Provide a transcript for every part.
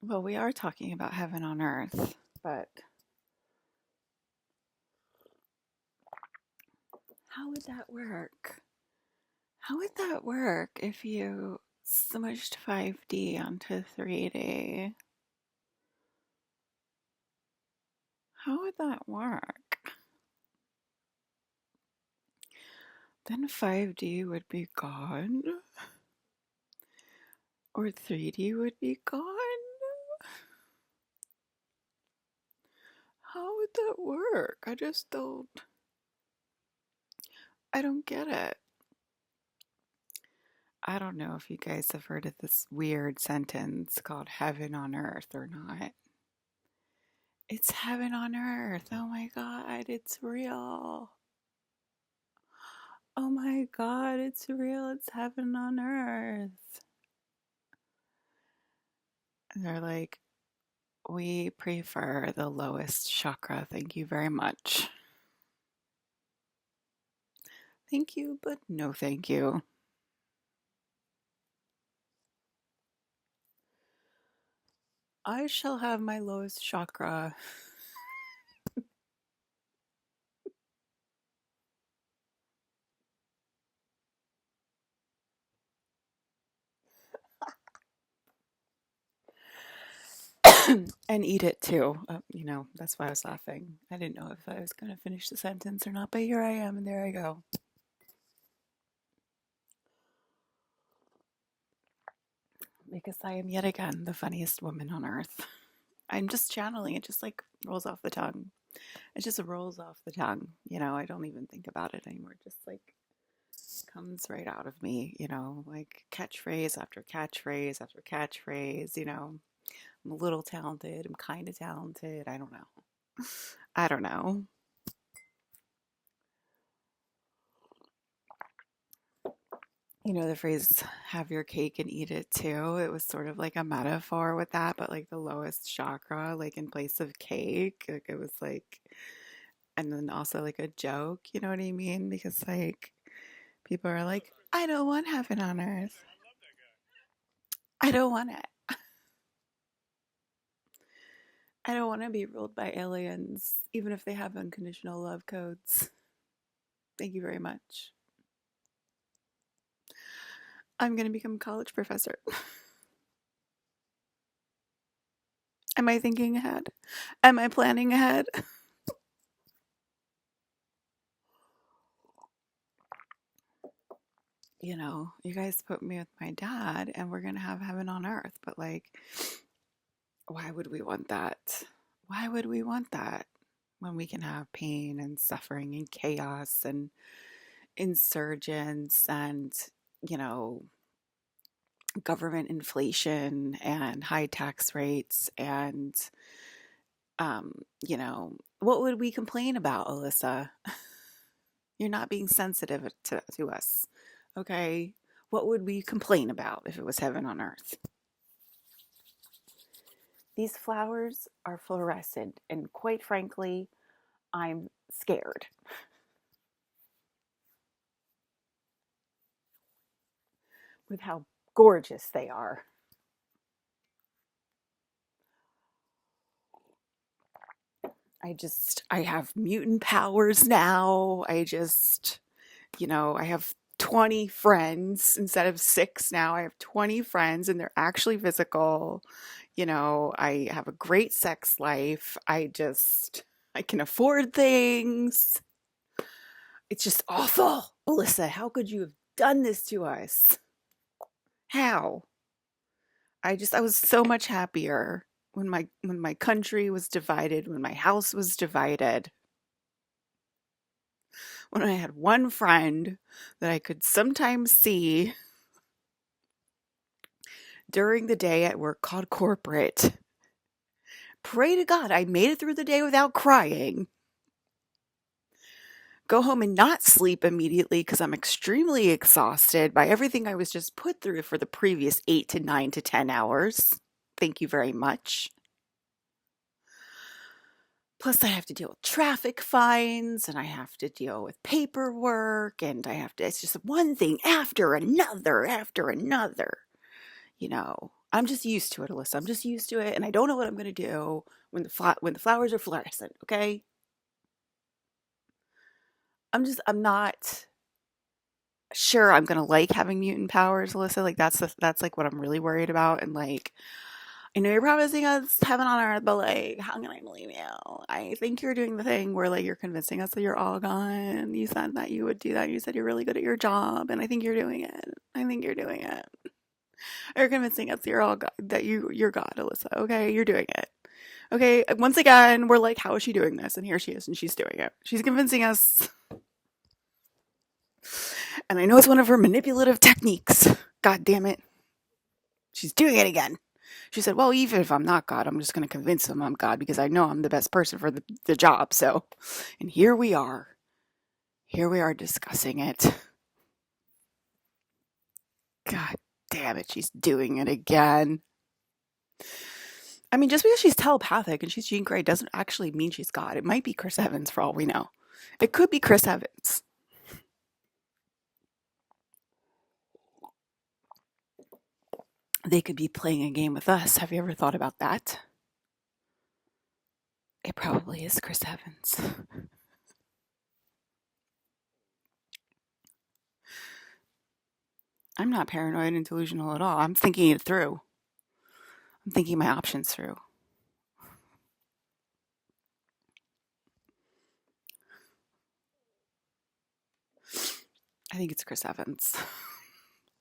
Well, we are talking about heaven on earth, but how would that work? How would that work if you smushed 5D onto 3D? How would that work? Then 5D would be gone, or 3D would be gone? How would that work? I don't get it. I don't know if you guys have heard of this weird sentence called heaven on earth or not. It's heaven on earth. Oh my God, it's real. Oh my God, it's real. It's heaven on earth. And they're like, we prefer the lowest chakra. Thank you very much. Thank you, but no thank you. I shall have my lowest chakra. And eat it too. That's why I was laughing. I didn't know if I was going to finish the sentence or not, but here I am, and there I go. Because I am yet again the funniest woman on earth. I'm just channeling it, just like rolls off the tongue. It just rolls off the tongue. I don't even think about it anymore. Just like comes right out of me, like catchphrase after catchphrase after catchphrase. I'm a little talented. I'm kind of talented. I don't know. I don't know. The phrase have your cake and eat it too. It was sort of like a metaphor with that, but like the lowest chakra, like in place of cake. Like it was like, and then also like a joke, you know what I mean? Because like people are like, I don't want heaven on earth. I don't want it. I don't want to be ruled by aliens, even if they have unconditional love codes. Thank you very much. I'm going to become a college professor. Am I thinking ahead? Am I planning ahead? You guys put me with my dad and we're going to have heaven on earth. But like, why would we want that? Why would we want that when we can have pain and suffering and chaos and insurgents and, you know, government inflation and high tax rates and, what would we complain about, Alyssa? You're not being sensitive to us. Okay. What would we complain about if it was heaven on earth? These flowers are fluorescent, and quite frankly, I'm scared with how gorgeous they are. I have mutant powers now. I have 20 friends instead of six now. I have 20 friends and they're actually physical. I have a great sex life. I can afford things. It's just awful. Melissa, how could you have done this to us? How? I was so much happier when my country was divided, when my house was divided, when I had one friend that I could sometimes see during the day at work called corporate. Pray to God I made it through the day without crying. Go home and not sleep immediately because I'm extremely exhausted by everything I was just put through for the previous 8 to 9 to 10 hours. Thank you very much. Plus, I have to deal with traffic fines and I have to deal with paperwork and it's just one thing after another after another. I'm just used to it, Alyssa. I'm just used to it, and I don't know what I'm gonna do when the flowers are fluorescent. Okay, I'm not sure I'm gonna like having mutant powers, Alyssa. Like that's like what I'm really worried about, and like I know you're promising us heaven on earth, but like, how can I believe you? I think you're doing the thing where like you're convincing us that you're all gone. You said that you would do that. You said you're really good at your job, and I think you're doing it. I think you're doing it. You're convincing us you're all God, that you're God, Alyssa. Okay, you're doing it. Okay, once again, we're like, how is she doing this? And here she is, and she's doing it. She's convincing us, and I know it's one of her manipulative techniques. God damn it, she's doing it again. She said, well, even if I'm not God, I'm just going to convince them I'm God because I know I'm the best person for the job. So, and here we are. Here we are discussing it. God damn it, she's doing it again. I mean, just because she's telepathic and she's Jean Grey doesn't actually mean she's God. It might be Chris Evans for all we know. It could be Chris Evans. They could be playing a game with us. Have you ever thought about that? It probably is Chris Evans. I'm not paranoid and delusional at all. I'm thinking it through. I'm thinking my options through. I think it's Chris Evans.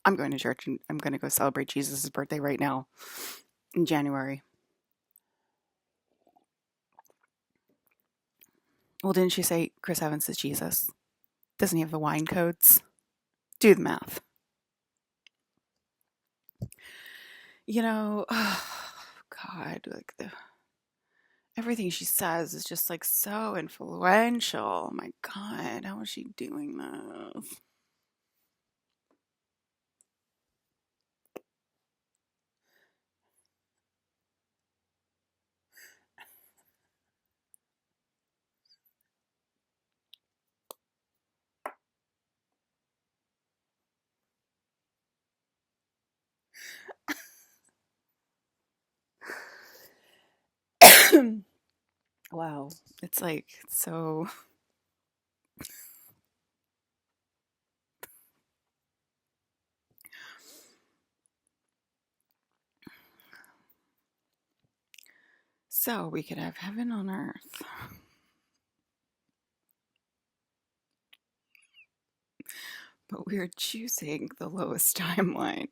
I'm going to church and I'm going to go celebrate Jesus' birthday right now in January. Well, didn't she say Chris Evans is Jesus? Doesn't he have the wine codes? Do the math. You know, oh, God, like everything she says is just like so influential. Oh my God, how is she doing this? Wow, it's like so. So we could have heaven on earth. But we're choosing the lowest timeline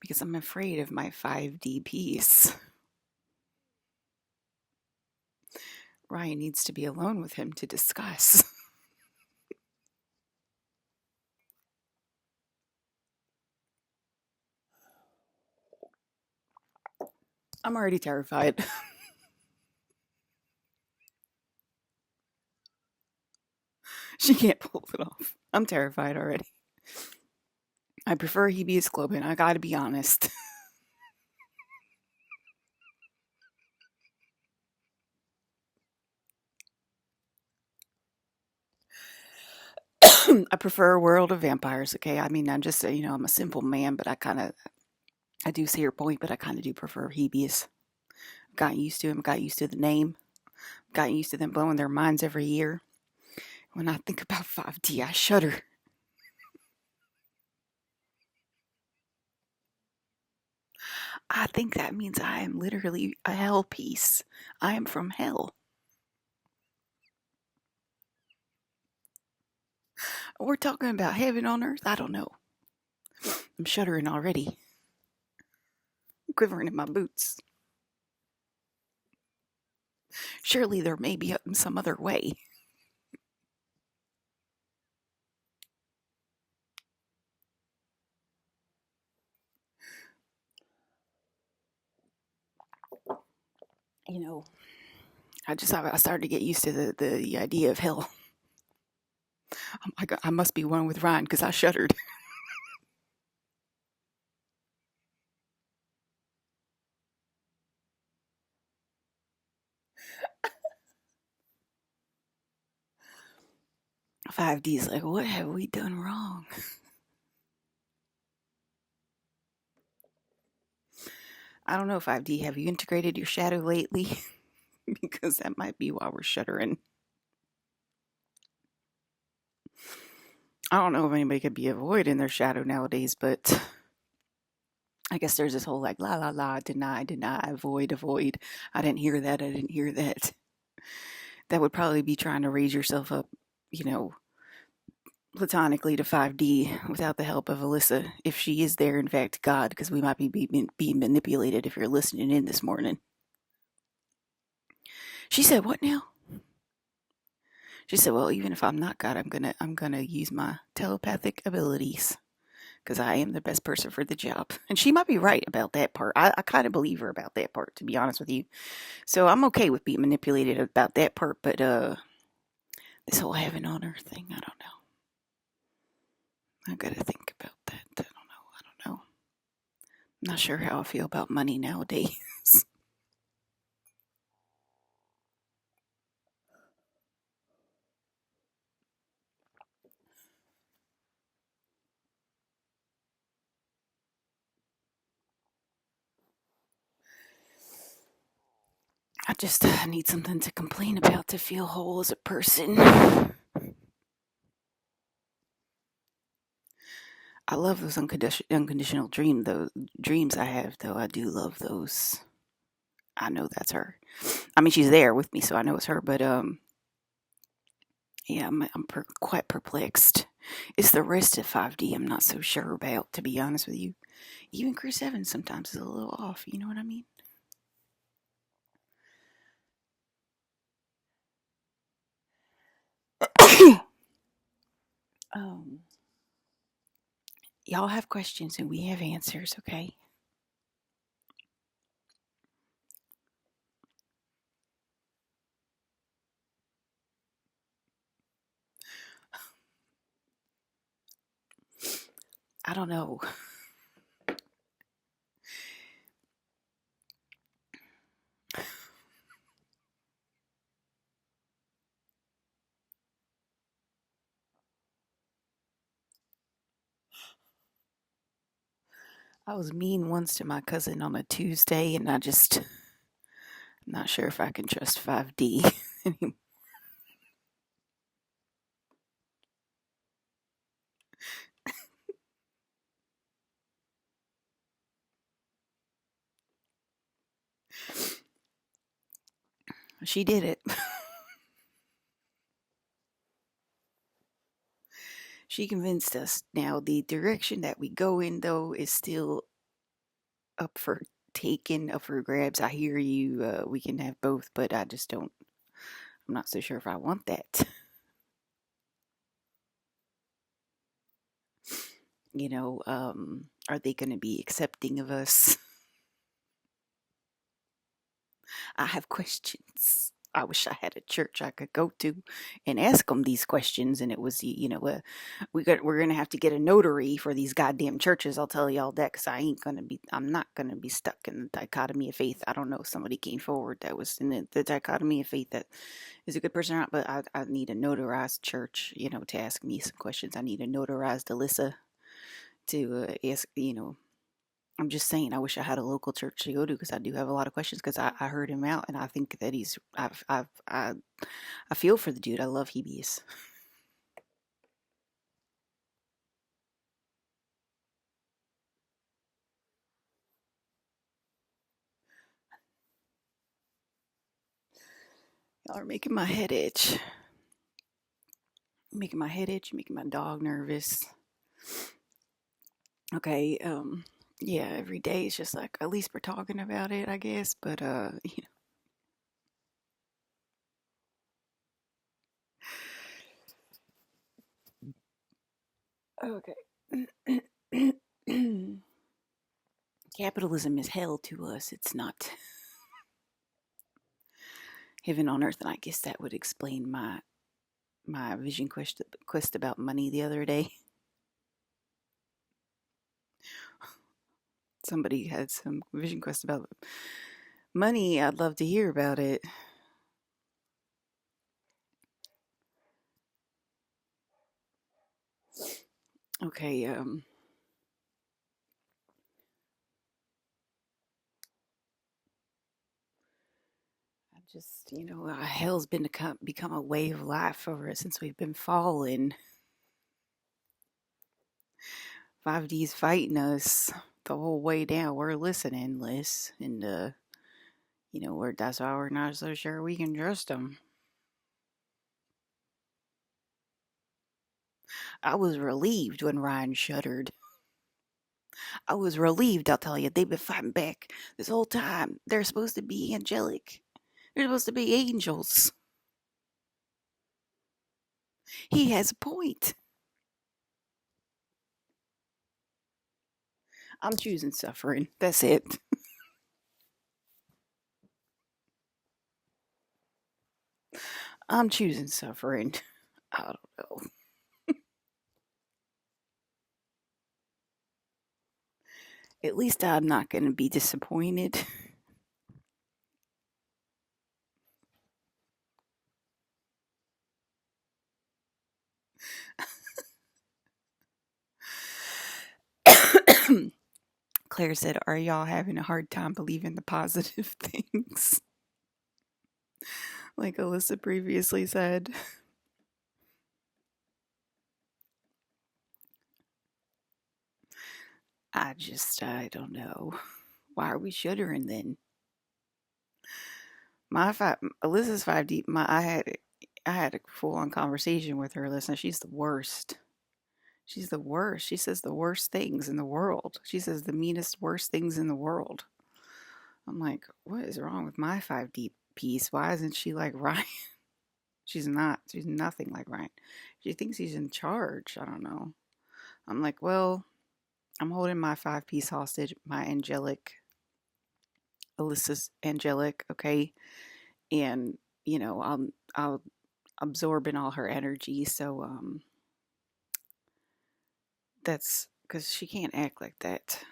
because I'm afraid of my 5D piece. Ryan needs to be alone with him to discuss. I'm already terrified. She can't pull it off. I'm terrified already. I prefer Hebe's Globin, I gotta be honest. I prefer a world of vampires, okay? I mean, I'm just, I'm a simple man, but I do see your point, but I kind of do prefer Hebe's. Got used to him, got used to the name, got used to them blowing their minds every year. When I think about 5D, I shudder. I think that means I am literally a hell piece. I am from hell. We're talking about heaven on earth? I don't know. I'm shuddering already. I'm quivering in my boots. Surely there may be some other way. You know, I started to get used to the idea of hell. I'm like, I must be one with Ryan because I shuddered. Five D's like, what have we done wrong? I don't know, 5D, have you integrated your shadow lately? Because that might be why we're shuddering. I don't know if anybody could be avoiding their shadow nowadays, but I guess there's this whole like la la la, deny, deny, avoid, avoid. I didn't hear that. I didn't hear that. That would probably be trying to raise yourself up, you know, platonically to 5D without the help of Alyssa, if she is there, in fact, God, because we might be being manipulated if you're listening in this morning. She said, "What now?" She said, "Well, even if I'm not God, I'm gonna use my telepathic abilities because I am the best person for the job." And she might be right about that part. I kind of believe her about that part, to be honest with you. So I'm okay with being manipulated about that part, but this whole heaven on earth thing, I don't know. I gotta think about that. I don't know. I don't know. I'm not sure how I feel about money nowadays. I need something to complain about to feel whole as a person. I love those unconditional dreams I have, though. I do love those. I know that's her. I mean, she's there with me, so I know it's her. But yeah, I'm quite perplexed. It's the rest of 5D I'm not so sure about, to be honest with you. Even Chris Evans sometimes is a little off. You know what I mean? um, y'all have questions and we have answers. Okay. I don't know. I was mean once to my cousin on a Tuesday, and I'm not sure if I can trust 5D anymore. She did it. She convinced us. Now, the direction that we go in, though, is still up for taking, up for grabs. I hear you. We can have both, but I just don't. I'm not so sure if I want that. Are they going to be accepting of us? I have questions. I wish I had a church I could go to and ask them these questions. And it was, we're gonna have to get a notary for these goddamn churches. I'll tell y'all that because I'm not gonna be stuck in the dichotomy of faith. I don't know if somebody came forward that was in the dichotomy of faith that is a good person or not, but I need a notarized church, to ask me some questions. I need a notarized Alyssa to ask, I'm just saying, I wish I had a local church to go to because I do have a lot of questions because I heard him out and I think that I feel for the dude. I love Hebius. Y'all are making my head itch. Making my head itch, making my dog nervous. Okay, yeah, every day it's just like at least we're talking about it, I guess. But okay. Capitalism is hell to us. It's not heaven on earth, and I guess that would explain my vision quest about money the other day. Somebody had some vision quest about money. I'd love to hear about it. Okay, Just, hell's become a way of life over it since we've been falling. 5D's fighting us the whole way down. We're listening, Liz, and that's why we're not so sure we can trust them. I was relieved when Ryan shuddered. I was relieved, I'll tell you. They've been fighting back this whole time. They're supposed to be angelic. They're supposed to be angels. He has a point. I'm choosing suffering. That's it. I'm choosing suffering. I don't know. At least I'm not going to be disappointed. Claire said, "Are y'all having a hard time believing the positive things?" Like Alyssa previously said. I don't know. Why are we shuddering then? Alyssa's 5D. I had a full on conversation with her. Listen, she's the worst. She's the worst. She says the worst things in the world. She says the meanest, worst things in the world. I'm like, what is wrong with my 5D piece? Why isn't she like Ryan? She's not. She's nothing like Ryan. She thinks he's in charge. I don't know. I'm like, well, I'm holding my 5 piece hostage, my Alyssa's angelic, okay? And, I'll absorb in all her energy. So, that's because she can't act like that.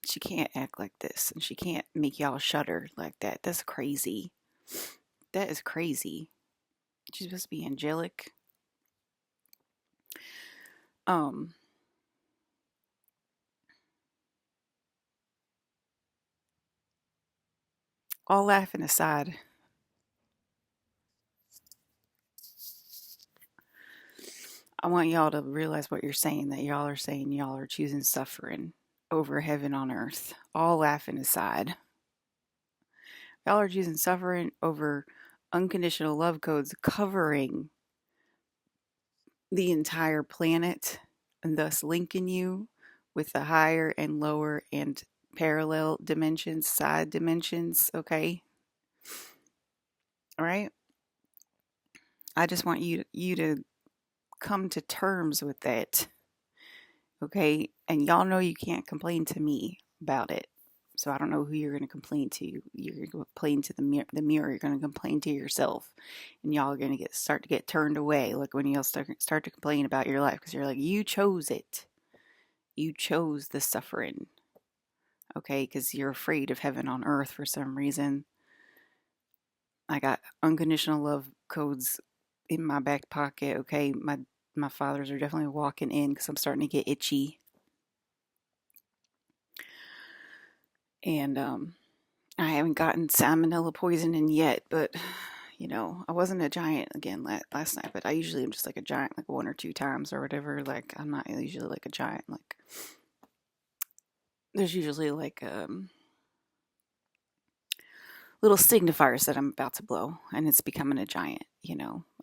She can't act like this, and she can't make y'all shudder like that. That's crazy. That is crazy. She's supposed to be angelic. Um, all laughing aside, I want y'all to realize what you're saying. That y'all are saying y'all are choosing suffering over heaven on earth. All laughing aside, y'all are choosing suffering over unconditional love codes covering the entire planet and thus linking you with the higher and lower and parallel dimensions, side dimensions, okay? All right? I just want you to come to terms with that. Okay? And y'all know you can't complain to me about it. So I don't know who you're going to complain to. You're going to complain to the mirror. You're going to complain to yourself, and y'all are going to start to get turned away. Like when y'all start to complain about your life, because you're like, you chose it. You chose the suffering. Okay, because you're afraid of heaven on earth for some reason. I got unconditional love codes in my back pocket. Okay, my fathers are definitely walking in because I'm starting to get itchy. And I haven't gotten salmonella poisoning yet, but I wasn't a giant again last night, but I usually am just like a giant like 1 or 2 times or whatever. Like I'm not usually like a giant. Like there's usually like little signifiers that I'm about to blow, and it's becoming a giant.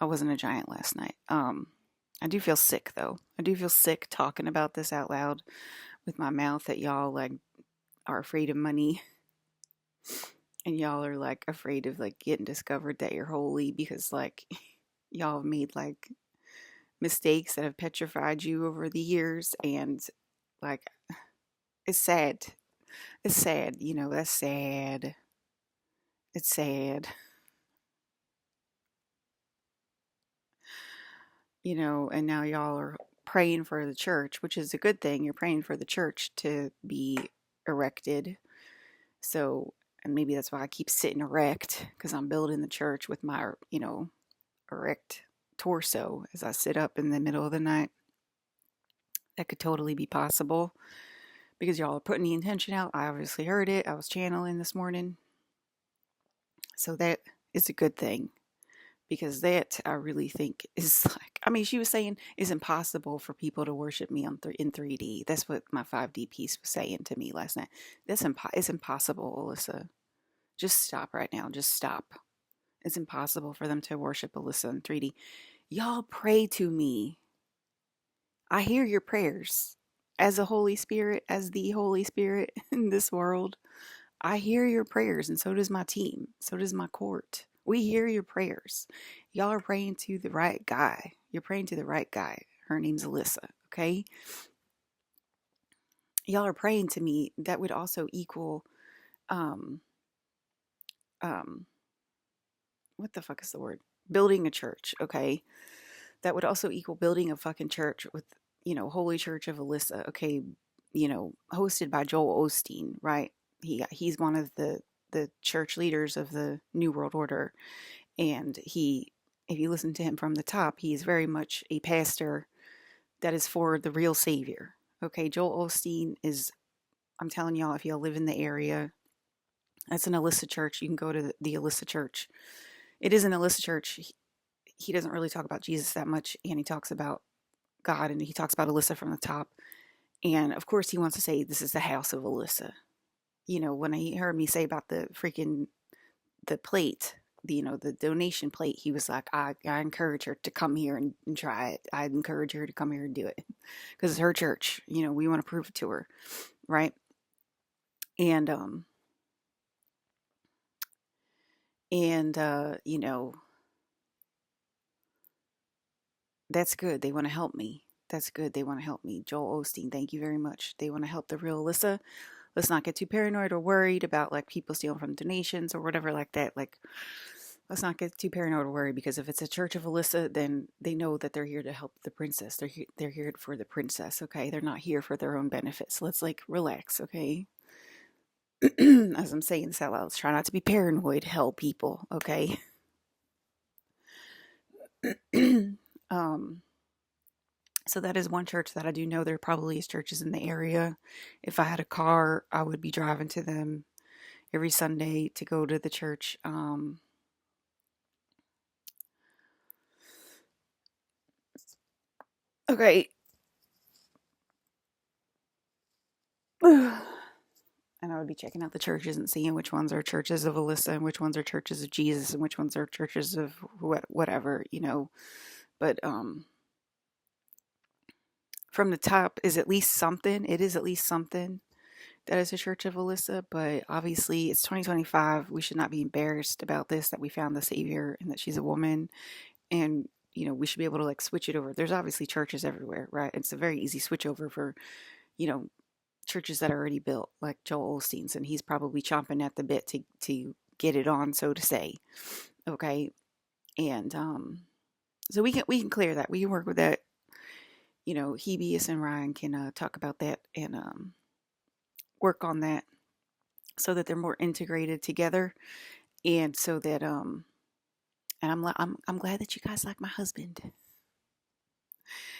I wasn't a giant last night. I do feel sick though. I do feel sick talking about this out loud with my mouth that y'all like are afraid of money and y'all are like afraid of like getting discovered that you're holy because like y'all have made like mistakes that have petrified you over the years, and like it's sad. It's sad, that's sad. It's sad. And now y'all are praying for the church, which is a good thing. You're praying for the church to be erected. So, and maybe that's why I keep sitting erect because I'm building the church with my, erect torso as I sit up in the middle of the night. That could totally be possible because y'all are putting the intention out. I obviously heard it. I was channeling this morning. So is a good thing, because that I really think is like, I mean, she was saying it's impossible for people to worship me in 3D. That's what my 5D piece was saying to me last night. It's impossible, Alyssa. Just stop right now. Just stop. It's impossible for them to worship Alyssa in 3D. Y'all pray to me. I hear your prayers. As a Holy Spirit, as the Holy Spirit in this world, I hear your prayers, and so does my team. So does my court. We hear your prayers. Y'all are praying to the right guy. You're praying to the right guy. Her name's Alyssa, okay? Y'all are praying to me. That would also equal, um, um, what the fuck is the word? Building a church, okay? That would also equal building a fucking church with, Holy Church of Alyssa, okay? Hosted by Joel Osteen, right? He's one of the church leaders of the New World Order, and if you listen to him from the top, he is very much a pastor that is for the real Savior. Okay, Joel Osteen is, I'm telling y'all, if y'all live in the area, that's an Alyssa church. You can go to the Alyssa church. It is an Alyssa church. He doesn't really talk about Jesus that much, and he talks about God, and he talks about Alyssa from the top. And of course, he wants to say this is the house of Alyssa. When he heard me say about the plate, the donation plate, he was like, I encourage her to come here and try it. I encourage her to come here and do it because it's her church. We want to prove it to her, right? And that's good. They want to help me. That's good. They want to help me. Joel Osteen, thank you very much. They want to help the real Alyssa. Let's not get too paranoid or worried about like people stealing from donations or whatever like that. Like, let's not get too paranoid or worried, because if it's a Church of Alyssa, then they know that they're here to help the princess. They're here for the princess, okay? They're not here for their own benefits. So let's like relax, okay? As I'm saying this out loud, let's try not to be paranoid, hell people, okay? um, so that is one church that I do know. There probably is churches in the area. If I had a car, I would be driving to them every Sunday to go to the church. Okay. And I would be checking out the churches and seeing which ones are churches of Alyssa and which ones are churches of Jesus and which ones are churches of whatever. But from the top is at least something. It is at least something that is a church of Alyssa. But obviously, it's 2025. We should not be embarrassed about this, that we found the Savior and that she's a woman. And we should be able to like switch it over. There's obviously churches everywhere, right? It's a very easy switch over for you know churches that are already built, like Joel Osteen's, and he's probably chomping at the bit to get it on, so to say. Okay, and so we can clear that. We can work with that. Hebius and Ryan can talk about that and work on that so that they're more integrated together, and so that and I'm glad that you guys like my husband.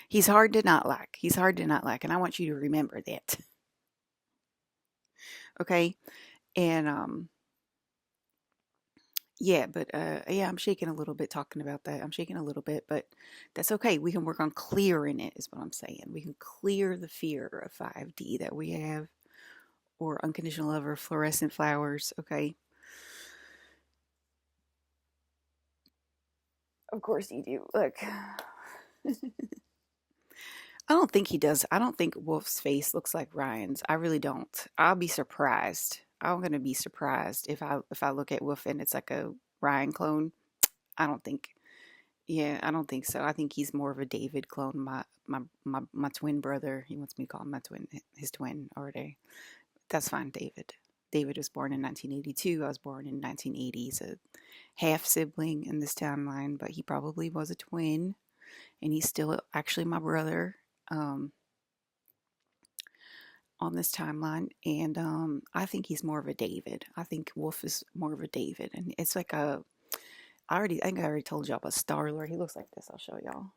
He's hard to not like. He's hard to not like, and I want you to remember that. Okay, and yeah, but yeah, I'm shaking a little bit talking about that. I'm shaking a little bit, but that's okay. We can work on clearing it, is what I'm saying. We can clear the fear of 5D that we have, or unconditional love, or fluorescent flowers. Okay. Of course you do. Look, I don't think he does. I don't think Wolf's face looks like Ryan's. I really don't. I'll be surprised. I'm gonna be surprised if I look at Wolf and it's like a Ryan clone. I don't think. Yeah, I don't think so. I think he's more of a David clone. My twin brother. He wants me to call him my twin, his twin already. That's fine, David. David was born in 1982. I was born in 1980. He's a half sibling in this timeline, but he probably was a twin, and he's still actually my brother um, on this timeline. And I think he's more of a David. I think Wolf is more of a David, and it's like a. I think I already told y'all about Star Lord. He looks like this. I'll show y'all.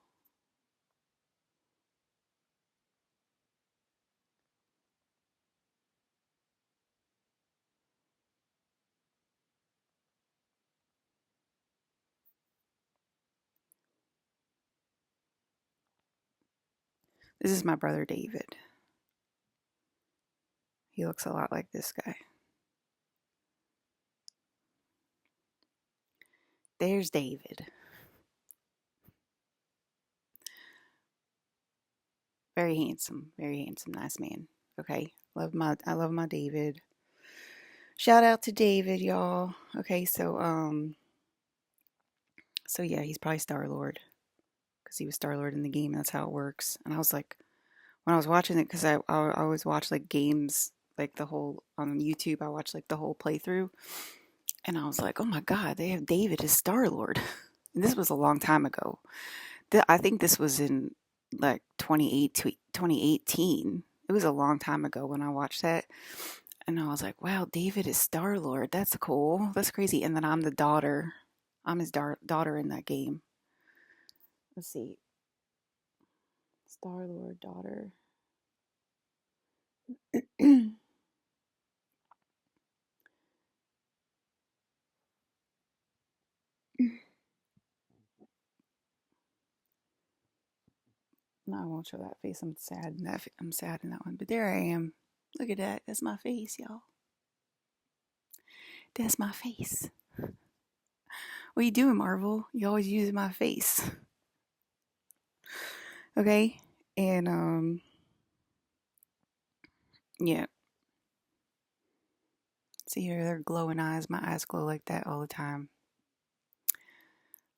This is my brother David. He looks a lot like this guy. There's David. Very handsome, nice man. Okay, I love my David. Shout out to David, y'all. Okay, so yeah, he's probably Star Lord because he was Star Lord in the game. That's how it works. And I was like, when I was watching it, because I always watch like games, like the whole on YouTube. I watch like the whole playthrough, and I was like, oh my God, they have David as Star Lord. And this was a long time ago. I think this was in like 2018. It was a long time ago when I watched that. And I was like, wow, David is Star Lord. That's cool. That's crazy. And then I'm the daughter. I'm his daughter in that game. Let's see. Star Lord daughter. No, I won't show that face. I'm sad in that. I'm sad in that one. But there I am. Look at that. That's my face, y'all. That's my face. What are you doing, Marvel? You always using my face. Okay, and yeah. See here, they're glowing eyes. My eyes glow like that all the time.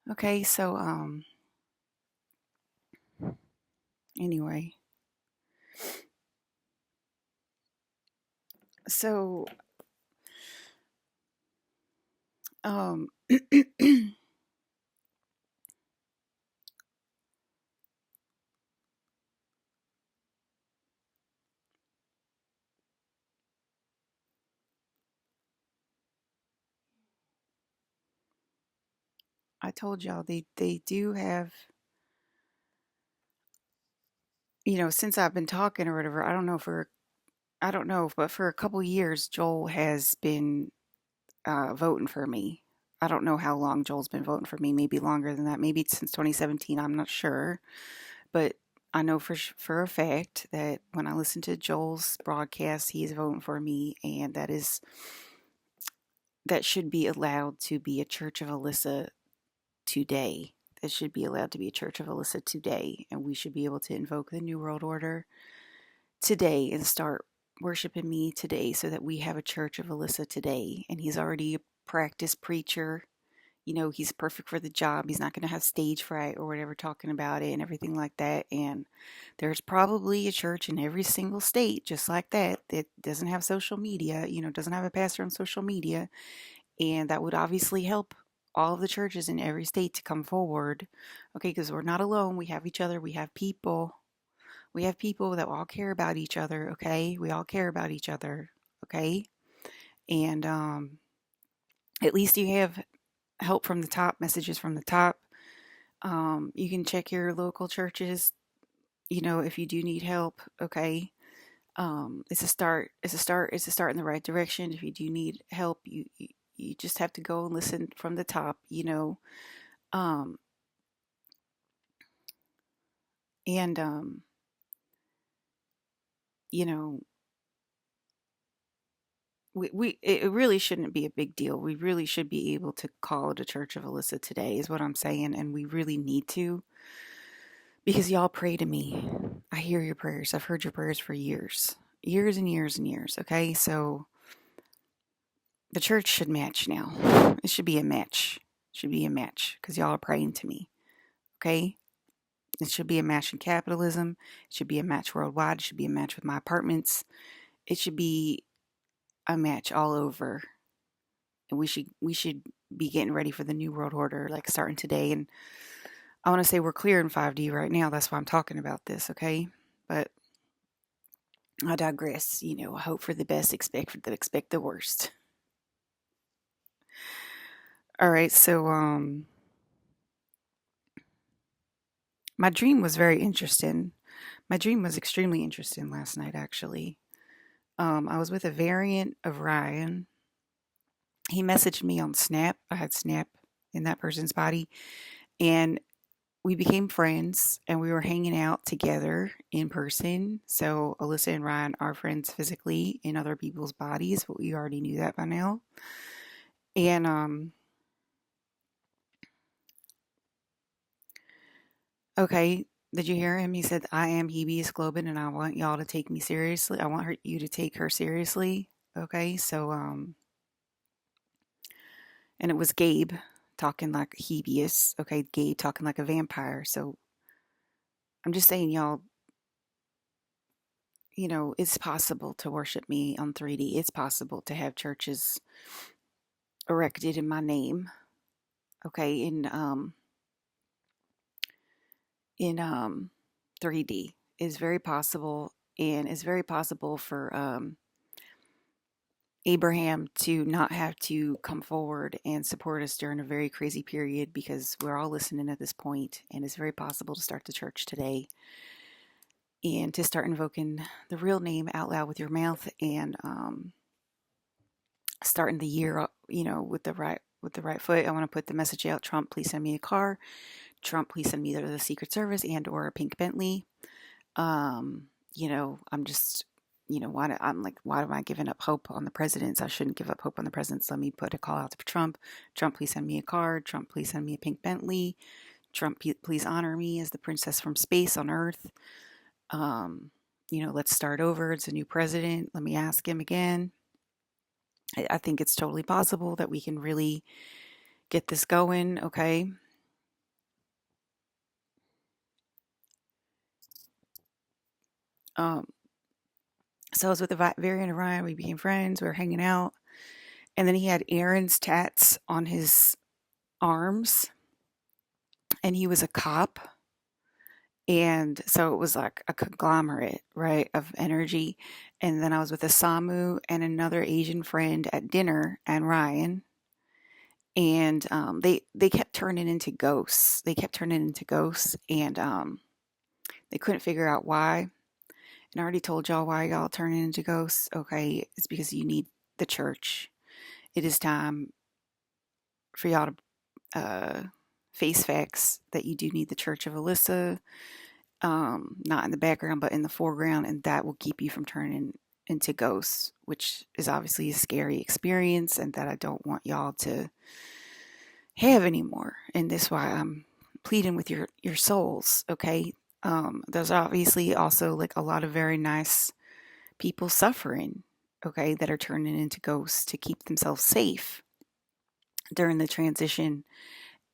Okay, so anyway, so um I told y'all they do have, since I've been talking or whatever. I don't know, but for a couple years Joel has been voting for me. I don't know how long Joel's been voting for me. Maybe longer than that. Maybe since 2017. I'm not sure, but I know for a fact that when I listen to Joel's broadcast, he is voting for me, and that should be allowed to be a Church of Alyssa today. That should be allowed to be a Church of Alyssa today, and we should be able to invoke the New World Order today and start worshiping me today, so that we have a Church of Alyssa today. And he's already a practiced preacher. He's perfect for the job. He's not going to have stage fright or whatever talking about it and everything like that. And there's probably a church in every single state just like that doesn't have social media, doesn't have a pastor on social media. And that would obviously help all of the churches in every state to come forward. Okay, because we're not alone. We have each other. We have people. We have people that all care about each other. Okay, we all care about each other. Okay, and at least you have help from the top, messages from the top. You can check your local churches, if you do need help. Okay. It's a start. It's a start. It's a start in the right direction. If you do need help, you just have to go and listen from the top, um, and, you know, it really shouldn't be a big deal. We really should be able to call it a Church of Alyssa today is what I'm saying. And we really need to, because y'all pray to me. I hear your prayers. I've heard your prayers for years and years and years. Okay. So the church should match now. It should be a match. It should be a match because y'all are praying to me. Okay. It should be a match in capitalism. It should be a match worldwide. It should be a match with my apartments. It should be a match all over. And we should be getting ready for the new world order, like starting today. And I want to say we're clear in 5D right now. That's why I'm talking about this, okay? But I digress. Hope for the best, expect the worst. All right, so my dream was very interesting. My dream was extremely interesting last night, actually. I was with a variant of Ryan. He messaged me on Snap. I had Snap in that person's body. And we became friends and we were hanging out together in person. So Alyssa and Ryan are friends physically in other people's bodies, but we already knew that by now. And okay, did you hear him? He said, "I am Hebe Globin, and I want y'all to take me seriously. I want you to take her seriously." Okay, so and it was Gabe talking like Hebius. Okay, Gabe talking like a vampire. So I'm just saying, y'all, it's possible to worship me on 3D. It's possible to have churches erected in my name. Okay, in 3D is very possible, and it's very possible for Abraham to not have to come forward and support us during a very crazy period because we're all listening at this point, and it's very possible to start the church today and to start invoking the real name out loud with your mouth and starting the year, with the right foot. I want to put the message out: Trump, please send me a car. Trump, please send me either the Secret Service and or a pink Bentley. I'm just, why am I giving up hope on the presidents? I shouldn't give up hope on the presidents. Let me put a call out to Trump. Trump, please send me a car. Trump, please send me a pink Bentley. Trump, please honor me as the princess from space on Earth. Let's start over. It's a new president. Let me ask him again. I think it's totally possible that we can really get this going. Okay. Um, so I was with the variant of Ryan. We became friends. We were hanging out. And then he had Aaron's tats on his arms, and he was a cop. And so it was like a conglomerate, right, of energy. And then I was with a Samu and another Asian friend at dinner and Ryan. And they kept turning into ghosts. They kept turning into ghosts, and they couldn't figure out why. And I already told y'all why y'all turning into ghosts. Okay, it's because you need the church. It is time for y'all to face facts that you do need the Church of Alyssa, not in the background, but in the foreground, and that will keep you from turning into ghosts, which is obviously a scary experience, and that I don't want y'all to have anymore. And that's why I'm pleading with your souls. Okay, there's obviously also like a lot of very nice people suffering. Okay, that are turning into ghosts to keep themselves safe during the transition.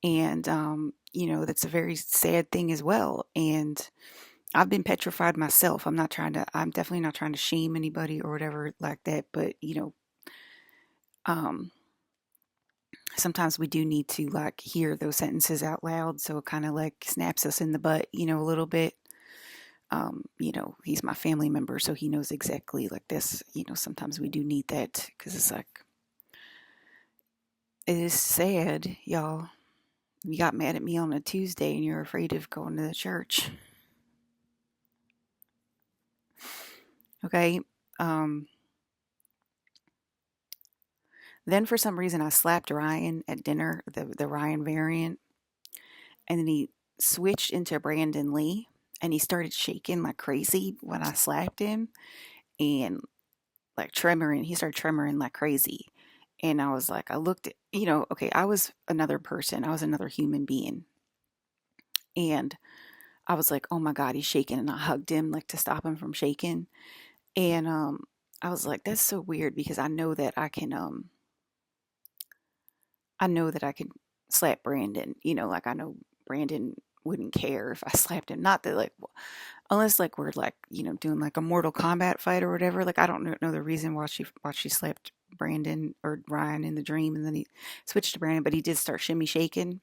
And that's a very sad thing as well. And I've been petrified myself. I'm definitely not trying to shame anybody or whatever like that, but um sometimes we do need to like hear those sentences out loud, so it kind of like snaps us in the butt, a little bit. He's my family member, so he knows exactly like this. Sometimes we do need that because it's like, it is sad, y'all. You got mad at me on a Tuesday and you're afraid of going to the church. Okay. Um, then for some reason I slapped Ryan at dinner, the Ryan variant, and then he switched into Brandon Lee and he started shaking like crazy when I slapped him and like tremoring. He started tremoring like crazy. And I was like, I looked at, okay, I was another person. I was another human being. And I was like, oh my God, he's shaking. And I hugged him like to stop him from shaking. And I was like, that's so weird because I know that I can slap Brandon. Like I know Brandon wouldn't care if I slapped him. Not that like, unless like we're like doing like a Mortal Kombat fight or whatever. Like I don't know the reason why she slapped Brandon or Ryan in the dream, and then he switched to Brandon, but he did start shimmy shaking.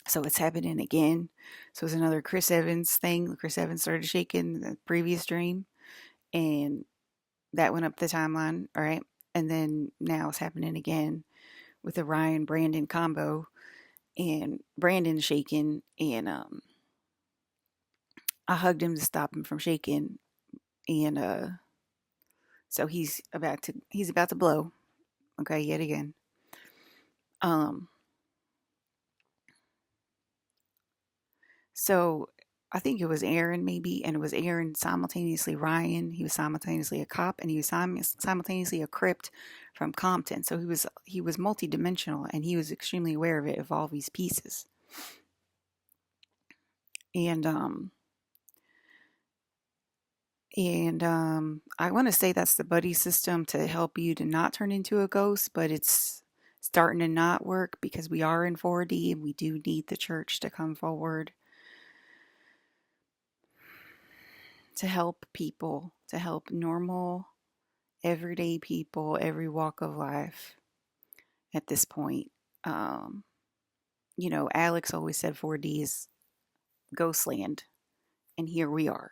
So it's happening again. So it's another Chris Evans thing. Chris Evans started shaking the previous dream, and that went up the timeline. All right, and then now it's happening again with the Ryan Brandon combo, and Brandon shaking, and I hugged him to stop him from shaking, and so he's about to blow. Okay, yet again. Um, So I think it was Aaron, maybe, and it was Aaron simultaneously Ryan. He was simultaneously a cop, and he was simultaneously a crypt from Compton. So he was multidimensional, and he was extremely aware of it, of all these pieces. And I want to say that's the buddy system to help you to not turn into a ghost, but it's starting to not work because we are in 4D and we do need the church to come forward to help people, to help normal, everyday people, every walk of life at this point. Um, Alex always said 4D is ghostland, and here we are.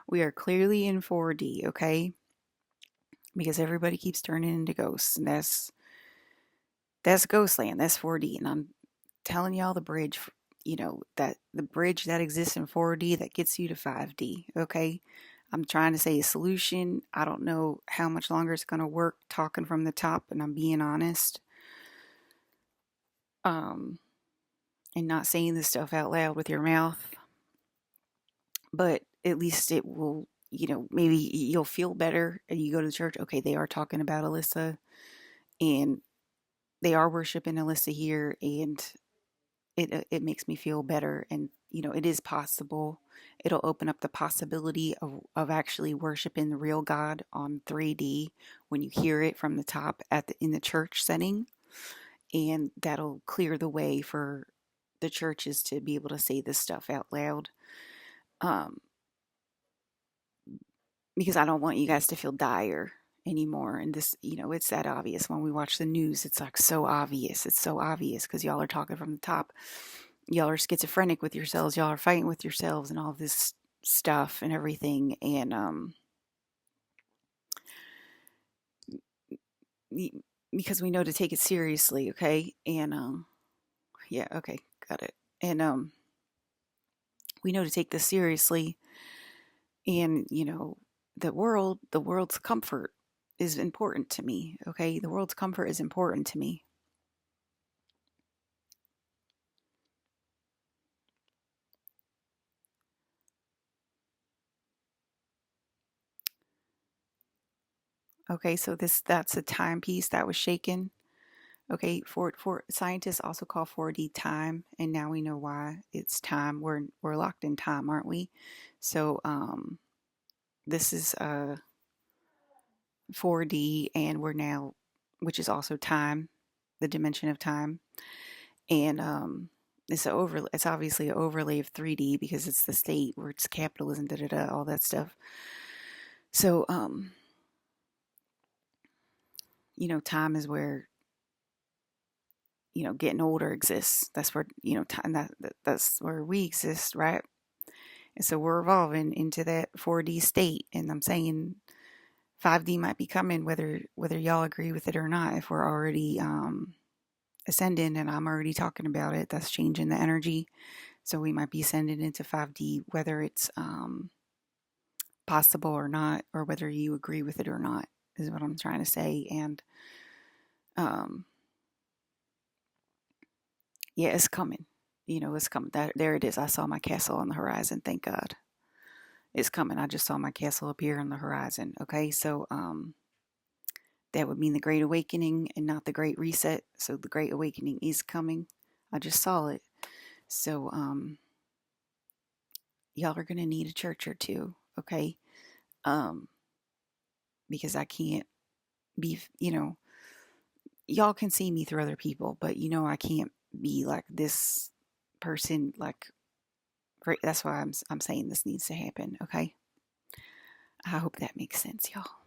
We are clearly in 4D, okay? Because everybody keeps turning into ghosts, and that's ghostland, that's 4D, and I'm telling y'all the bridge, that the bridge that exists in 4D that gets you to 5D, okay? I'm trying to say a solution. I don't know how much longer it's going to work talking from the top, and I'm being honest. And not saying this stuff out loud with your mouth, but at least it will, maybe you'll feel better and you go to the church. Okay, they are talking about Alyssa and they are worshiping Alyssa here, and it makes me feel better. And it is possible. It'll open up the possibility of actually worshiping the real God on 3D when you hear it from the top in the church setting, and that'll clear the way for the churches to be able to say this stuff out loud. Um, because I don't want you guys to feel dire anymore. And this, it's that obvious when we watch the news. It's like so obvious. It's so obvious because y'all are talking from the top. Y'all are schizophrenic with yourselves. Y'all are fighting with yourselves and all this stuff and everything. And because we know to take it seriously, okay? And yeah, okay, got it. And we know to take this seriously. And the world's comfort is important to me, okay? The world's comfort is important to me. Okay, so that's a timepiece that was shaken. Okay, for scientists also call 4D time, and now we know why it's time. We're locked in time, aren't we? So this is 4D, and we're now, which is also time, the dimension of time, and it's obviously an overlay of 3D because it's the state where it's capitalism, da da da, all that stuff. So time is where getting older exists. That's where time that's where we exist, right? And so we're evolving into that 4D state, and I'm saying 5D might be coming, whether y'all agree with it or not. If we're already ascending, and I'm already talking about it, that's changing the energy. So we might be ascending into 5D, whether it's possible or not, or whether you agree with it or not, is what I'm trying to say. And yeah, it's coming. It's coming. There it is. I saw my castle on the horizon. Thank God. It's coming. I just saw my castle appear on the horizon. Okay, so that would mean the Great Awakening and not the Great Reset. So the Great Awakening is coming. I just saw it. So y'all are gonna need a church or two, okay? Because I can't be, y'all can see me through other people, but I can't be like this person. Like, that's why I'm saying this needs to happen, okay? I hope that makes sense, y'all.